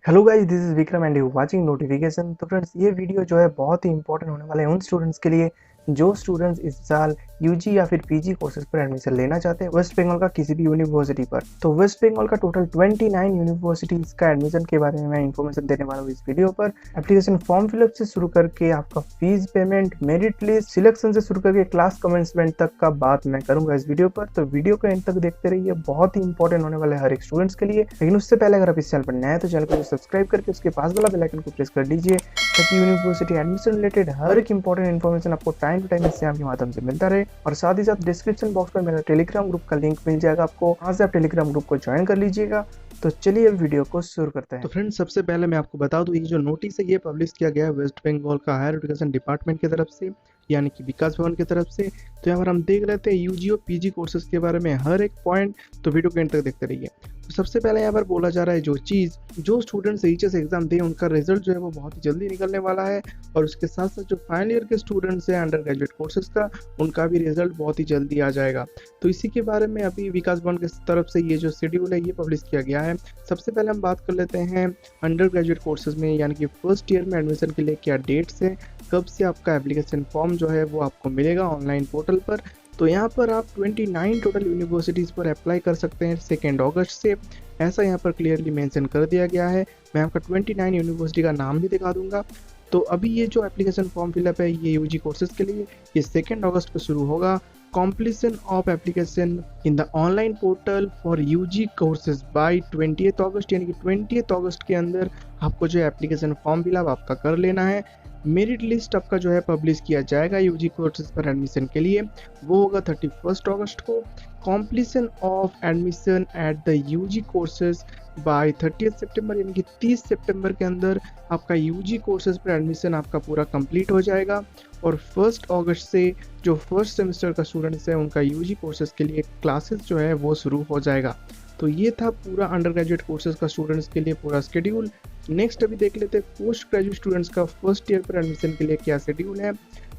Hello guys, this is Vikram and you watching notification. तो friends, ये video जो है बहुत ही इंपॉर्टेंट होने वाला है उन स्टूडेंट्स के लिए जो स्टूडेंट्स इस साल यूजी या फिर पीजी कोर्सेज पर एडमिशन लेना चाहते हैं वेस्ट बंगाल का किसी भी यूनिवर्सिटी पर। तो वेस्ट बंगाल का टोटल 29 यूनिवर्सिटीज का एडमिशन के बारे में मैं इंफॉर्मेशन देने वाला हूँ इस वीडियो पर। एप्लीकेशन फॉर्म फिलअप से शुरू करके आपका fees payment, merit list, selection से शुरू करके क्लास कमेंसमेंट तक का बात मैं करूंगा इस वीडियो पर। तो वीडियो को एंड तक देखते रहिए, बहुत ही इंपॉर्टेंट होने वाला है हर एक स्टूडेंट्स के लिए। लेकिन उससे पहले अगर आप इस चैनल पर नए हैं तो चैनल को सब्सक्राइब करके उसके पास वाला बेल आइकन को प्रेस कर दीजिए ताकि यूनिवर्सिटी एडमिशन रिलेटेड हर एक इंपॉर्टेंट इन्फॉर्मेशन आपको टाइम टू टाइम इस चैनल के माध्यम से मिलता रहे। और साथ ही साथ डिस्क्रिप्शन बॉक्स में मेरा टेलीग्राम ग्रुप का लिंक मिल जाएगा आपको, वहां से आप टेलीग्राम ग्रुप को ज्वाइन कर लीजिएगा। तो चलिए अब वीडियो को शुरू करते हैं। तो फ्रेंड्स, सबसे पहले मैं आपको बता दूं, ये जो नोटिस है ये पब्लिश किया गया है वेस्ट बंगाल का हायर एजुकेशन डिपार्टमेंट की तरफ से, यानी कि विकास भवन की तरफ से। तो यहाँ पर हम देख लेते हैं यूजी और पीजी कोर्सेज के बारे में हर एक पॉइंट, तो वीडियो के एंड तक देखते रहिए। तो सबसे पहले यहाँ पर बोला जा रहा है जो स्टूडेंट्स एचएस एग्जाम दें उनका रिजल्ट जो है वो बहुत ही जल्दी निकलने वाला है। और उसके साथ साथ जो फाइनल ईयर के स्टूडेंट्स हैं अंडर ग्रेजुएट कोर्सेज का, उनका भी रिजल्ट बहुत ही जल्दी आ जाएगा। तो इसी के बारे में अभी विकास भवन की तरफ से ये जो शेड्यूल है ये पब्लिश किया गया है। सबसे पहले हम बात कर लेते हैं अंडर ग्रेजुएट कोर्सेज में, यानी कि फर्स्ट ईयर में एडमिशन के लिए क्या डेट्स है, कब से आपका एप्लीकेशन फॉर्म जो है वो आपको मिलेगा ऑनलाइन पोर्टल पर। तो यहाँ पर आप 29 टोटल यूनिवर्सिटीज़ पर अप्लाई कर सकते हैं 2 अगस्त से, ऐसा यहाँ पर क्लियरली मेंशन कर दिया गया है। मैं आपका 29 यूनिवर्सिटी का नाम भी दिखा दूंगा। तो अभी ये जो एप्लीकेशन फॉर्म फिलअप है ये यूजी कोर्सेज के लिए ये 2 अगस्त को शुरू होगा। completion of application in the online portal for UG courses by 20th अगस्त, यानी कि 20th अगस्त के अंदर आपको जो एप्लीकेशन फॉर्म फिलअप आपका कर लेना है। मेरिट लिस्ट आपका जो है पब्लिश किया जाएगा यूजी कोर्सेज पर एडमिशन के लिए, वो होगा 31 अगस्त को। Completion of admission at the UG courses by 30 सितंबर, यानी कि 30 सितंबर के अंदर आपका यूजी कोर्सेज पर एडमिशन आपका पूरा कंप्लीट हो जाएगा। और 1 अगस्त से जो फर्स्ट सेमेस्टर का स्टूडेंट्स है उनका यूजी कोर्सेज के लिए क्लासेस जो है वो शुरू हो जाएगा। तो ये था पूरा अंडर ग्रेजुएट कोर्सेज का स्टूडेंट्स के लिए पूरा शेड्यूल। नेक्स्ट अभी देख लेते हैं पोस्ट ग्रेजुएट स्टूडेंट्स का फर्स्ट ईयर पर एडमिशन के लिए क्या शेड्यूल है।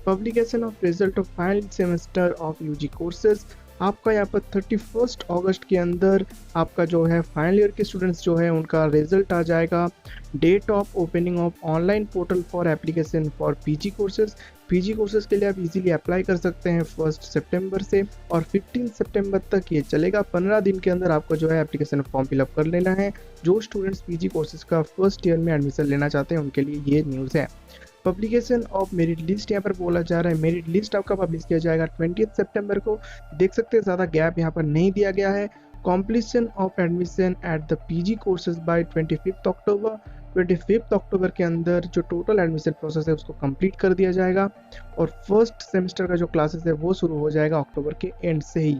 Publication of result of final semester of UG courses, आपका यहाँ पर 31 अगस्त के अंदर आपका जो है फाइनल ईयर के स्टूडेंट्स जो है उनका रिजल्ट आ जाएगा। Date of opening of online portal for application for PG courses, PG courses के लिए आप इजीली अप्लाई कर सकते हैं 1 सितंबर से, और 15 सितंबर तक ये चलेगा। 15 दिन के अंदर आपको जो है एप्लीकेशन फॉर्म फिलअप कर लेना है। जो स्टूडेंट्स पीजी कोर्सेज का फर्स्ट ईयर में एडमिशन लेना चाहते हैं उनके लिए ये न्यूज़ है। पब्लिकेशन ऑफ मेरिट लिस्ट यहाँ पर बोला जा रहा है, मेरिट लिस्ट आपका पब्लिश किया जाएगा 20 सितंबर को। देख सकते हैं ज़्यादा गैप यहाँ पर नहीं दिया गया है। Completion of admission at the PG courses by 25 अक्टूबर, 25 अक्टूबर के अंदर जो टोटल एडमिशन प्रोसेस है उसको कंप्लीट कर दिया जाएगा। और फर्स्ट सेमेस्टर का जो क्लासेस है वो शुरू हो जाएगा अक्टूबर के एंड से ही।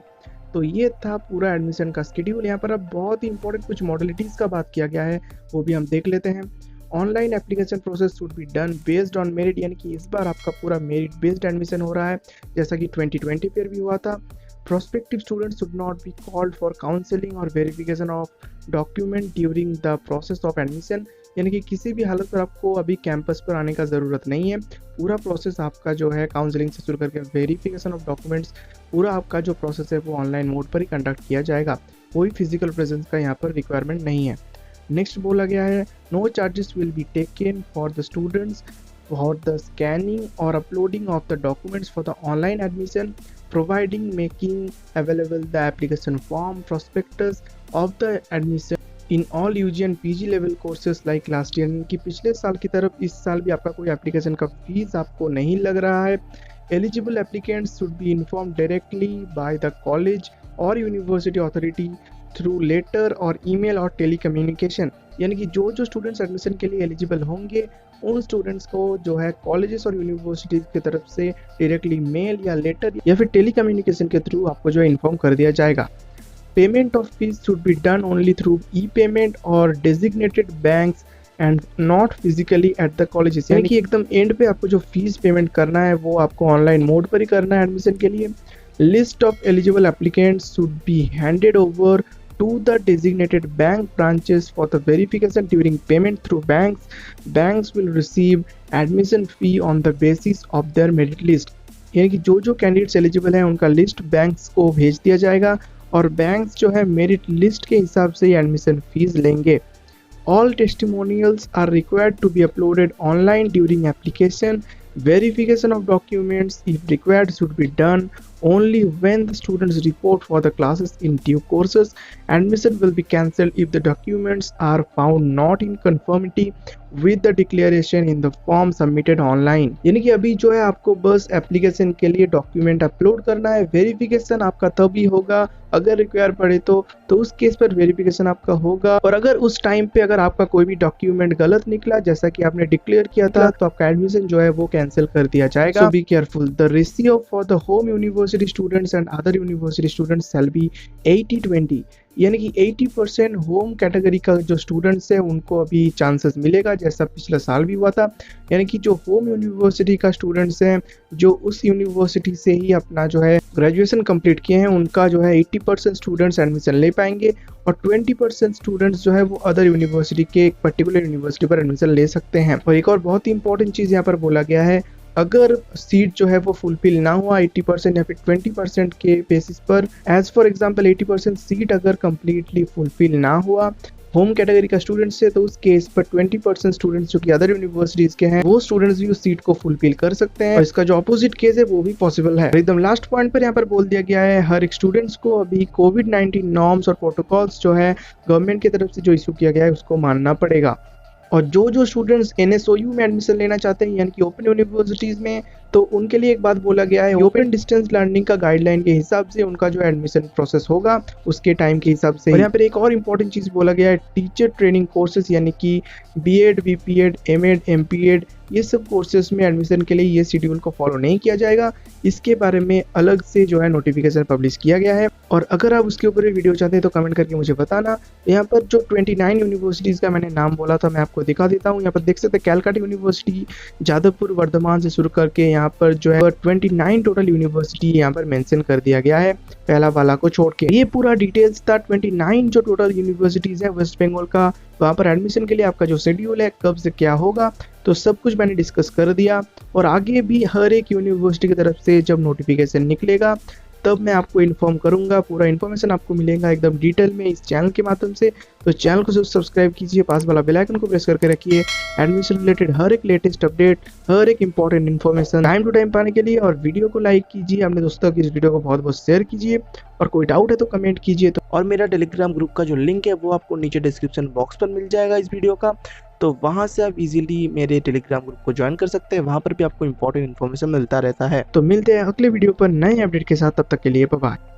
तो ये था पूरा एडमिशन का शेड्यूल। यहाँ पर अब बहुत ही इंपॉर्टेंट कुछ मॉडलिटीज़ का बात किया गया है, वो भी हम देख लेते हैं। Online application process should be done based on merit, यानी कि इस बार आपका पूरा मेरिट बेस्ड एडमिशन हो रहा है जैसा कि 2020 पर भी हुआ था। Prospective students should not be called for counselling और verification of document during the process of admission, यानी कि किसी भी हालत पर आपको अभी कैंपस पर आने का ज़रूरत नहीं है। पूरा प्रोसेस आपका जो है काउंसलिंग से शुरू करके वेरिफिकेशन ऑफ डॉक्यूमेंट्स, पूरा आपका जो प्रोसेस है वो ऑनलाइन मोड पर ही कंडक्ट किया जाएगा। कोई फिजिकल प्रेजेंस का यहाँ पर रिक्वायरमेंट नहीं है। नेक्स्ट बोला गया है, no charges will be taken for the students for the scanning और uploading of the documents for the online admission, providing making available the application form prospectus of the admission in all UG and PG level courses like last year, कि पिछले साल की तरफ इस साल भी आपका कोई एप्लीकेशन का फीस आपको नहीं लग रहा है। Eligible applicants should be inform directly by the college और यूनिवर्सिटी अथॉरिटी थ्रू लेटर और ईमेल और टेलीकम्युनिकेशन, यानी कि जो स्टूडेंट्स एडमिशन के लिए एलिजिबल होंगे उन स्टूडेंट्स को जो है कॉलेजेस और यूनिवर्सिटीज की तरफ से डायरेक्टली मेल या लेटर या फिर टेलीकम्युनिकेशन के थ्रू आपको जो है इन्फॉर्म कर दिया जाएगा। Payment of fees should be done only through e payment और designated banks and not physically at the colleges, यानी कि एकदम एंड पे आपको जो फीस पेमेंट करना है वो आपको ऑनलाइन मोड पर ही करना है एडमिशन के लिए। List of eligible applicants should be handed over to the designated bank branches for the verification during payment through banks. Banks will receive admission fee on the basis of their merit list, यानी कि जो candidates eligible हैं उनका list banks को भेज दिया जाएगा और बैंक्स जो है मेरिट लिस्ट के हिसाब से ही एडमिशन फीस लेंगे। All testimonials are required to be uploaded online during application. Verification of documents, if required, should be done only when the students report for the classes in due courses. Admission will be cancelled if the documents are found not in conformity with the declaration in the form submitted online. यानी कि अभी जो है आपको बस application के लिए document upload करना है, वेरिफिकेशन आपका तभी होगा अगर रिक्वायर पड़े तो उस केस पर वेरिफिकेशन आपका होगा। और अगर उस टाइम पे अगर आपका कोई भी डॉक्यूमेंट गलत निकला जैसा कि आपने डिक्लेयर किया था तो आपका एडमिशन जो है वो कैंसिल कर दिया जाएगा। So be careful. The ratio for the home university students and other university students shall be 80-20, यानी कि 80% होम कैटेगरी का जो स्टूडेंट्स है उनको अभी चांसेस मिलेगा जैसा पिछला साल भी हुआ था। यानी कि जो होम यूनिवर्सिटी का स्टूडेंट्स हैं जो उस यूनिवर्सिटी से ही अपना जो है ग्रेजुएशन कंप्लीट किए हैं उनका जो है 80% स्टूडेंट्स एडमिशन ले पाएंगे और 20% स्टूडेंट्स जो है वो अदर यूनिवर्सिटी के एक पर्टिकुलर यूनिवर्सिटी पर एडमिशन ले सकते हैं। और एक और बहुत ही इंपॉर्टेंट चीज़ यहाँ पर बोला गया है, अगर सीट जो है वो फुलफिल ना हुआ 80% या फिर 20% के बेसिस पर, एज फॉर एग्जांपल 80% सीट अगर कंप्लीटली फुलफिल ना हुआ होम कैटेगरी का स्टूडेंट्स से, तो उस केस पर 20% स्टूडेंट्स जो कि अदर यूनिवर्सिटीज के हैं वो स्टूडेंट्स भी उस सीट को फुलफिल कर सकते हैं। और इसका जो अपोजिट केस है वो भी पॉसिबल है। एकदम लास्ट पॉइंट पर यहाँ पर बोल दिया गया है हर एक स्टूडेंट्स को अभी कोविड-19 नॉर्म्स और प्रोटोकॉल्स जो है गवर्नमेंट की तरफ से जो इशू किया गया है उसको मानना पड़ेगा। और जो स्टूडेंट्स NSOU में एडमिशन लेना चाहते हैं यानी कि ओपन यूनिवर्सिटीज़ में, तो उनके लिए एक बात बोला गया है ओपन डिस्टेंस लर्निंग का गाइडलाइन के हिसाब से उनका जो एडमिशन प्रोसेस होगा उसके टाइम के हिसाब से। और यहाँ पर एक और इम्पॉर्टेंट चीज़ बोला गया है टीचर ट्रेनिंग कोर्सेज यानी कि BEd, BPEd, MEd, MPEd ये सब कोर्सेज में एडमिशन के लिए ये शेड्यूल को फॉलो नहीं किया जाएगा। इसके बारे में अलग से जो है नोटिफिकेशन पब्लिश किया गया है। और अगर आप उसके ऊपर वीडियो चाहते हैं तो कमेंट करके मुझे बताना। तो यहाँ पर जो 29 यूनिवर्सिटीज़ का मैंने नाम बोला था मैं आपको दिखा देता हूँ। यहाँ पर देख सकते हैं कैलकाटा यूनिवर्सिटी, जादवपुर, वर्धमान से शुरू करके यहाँ पर जो है 29 टोटल यूनिवर्सिटी यहाँ पर मेंशन कर दिया गया है पहला वाला को छोड़ के। ये पूरा डिटेल्स था 29 जो टोटल यूनिवर्सिटीज़ है वेस्ट बंगाल का, वहाँ पर एडमिशन के लिए आपका जो शेड्यूल है कब से क्या होगा तो सब कुछ मैंने डिस्कस कर दिया। और आगे भी हर एक यूनिवर्सिटी की तरफ से जब नोटिफिकेशन निकलेगा तब मैं आपको इन्फॉर्म करूंगा। पूरा इन्फॉर्मेशन आपको मिलेगा एकदम डिटेल में इस चैनल के माध्यम से। तो चैनल को सब्सक्राइब कीजिए, पास वाला बेल आइकन को प्रेस करके रखिए एडमिशन रिलेटेड हर एक लेटेस्ट अपडेट, हर एक important information time to time पाने के लिए। और वीडियो को लाइक कीजिए, अपने दोस्तों की इस वीडियो को बहुत बहुत शेयर कीजिए और कोई डाउट है तो कमेंट कीजिए। तो और मेरा टेलीग्राम ग्रुप का जो लिंक है वो आपको नीचे डिस्क्रिप्शन बॉक्स पर मिल जाएगा इस वीडियो का, तो वहाँ से आप इजीली मेरे टेलीग्राम ग्रुप को ज्वाइन कर सकते हैं। वहाँ पर भी आपको इंपॉर्टेंट इन्फॉर्मेशन मिलता रहता है। तो मिलते हैं अगले वीडियो पर नए अपडेट के साथ, तब तक के लिए बाय बाय।